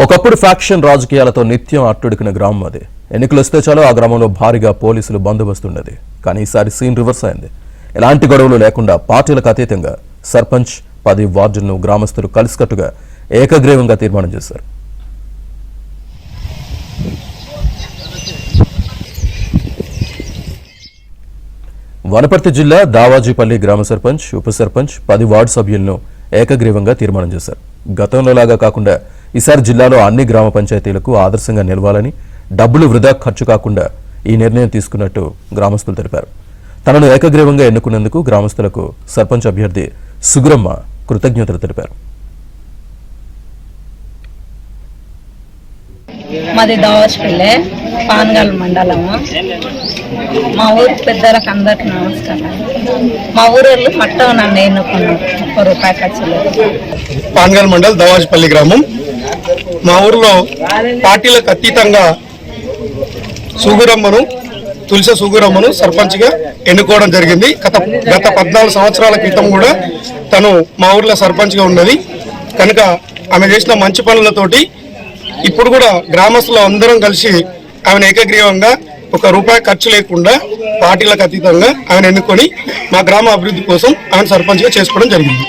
ఒకప్పుడు ఫ్యాక్షన్ రాజకీయాలతో నిత్యం అట్టుడికిన గ్రామం అది. ఎన్నికలు వస్తే చాలు ఆ గ్రామంలో భారీగా పోలీసులు బందోబస్తు ఉండేది. కానీ ఈసారి సీన్ రివర్స్ అయింది. ఎలాంటి గొడవలు లేకుండా పార్టీలకు అతీతంగా సర్పంచ్ 10 వార్డులను గ్రామస్తులు కలిసికట్టుగా ఏకగ్రీవంగా తీర్మానం చేశారు. వనపర్తి జిల్లా దావాజీపల్లి గ్రామ సర్పంచ్, ఉప సర్పంచ్ 10 వార్డు సభ్యులను ఏకగ్రీవంగా తీర్మానం చేశారు. గతంలోలాగా కాకుండా ఈసారి జిల్లాలో అన్ని గ్రామ పంచాయతీలకు ఆదర్శంగా నిలవాలని, డబ్బులు వృధా ఖర్చు కాకుండా ఈ నిర్ణయం తీసుకున్నట్టు గ్రామస్తులు తెలిపారు. తనను ఏకగ్రీవంగా ఎన్నుకున్నందుకు గ్రామస్తులకు సర్పంచ్ అభ్యర్థి సుగురమ్మ కృతజ్ఞతలు తెలిపారు. మాది దావాజీపల్లి పాన్గల్ మండలము. మా ఊరు పెద్దలకు అందరికి నమస్కారం. మా ఊరోళ్ళు మట్టం నన్ను ఎన్నుకున్నారు. ₹1 ఖర్చు లేదు. పాన్గల్ మండల్ దావాజీపల్లి గ్రామం. మా ఊర్లో పార్టీలకు అతీతంగా తులసి సుగురమ్మను సర్పంచ్గా ఎన్నుకోవడం జరిగింది. గత 14 సంవత్సరాల క్రితం కూడా తను మా ఊర్లో సర్పంచ్గా ఉన్నది కనుక ఆమె చేసిన మంచి పనులతోటి ఇప్పుడు కూడా గ్రామస్తులు అందరం కలిసి ఆమెను ఏకగ్రీవంగా ₹1 ఖర్చు లేకుండా పార్టీలకు అతీతంగా ఆమెను ఎన్నుకొని మా గ్రామ అభివృద్ధి కోసం ఆమెను సర్పంచ్గా చేసుకోవడం జరిగింది.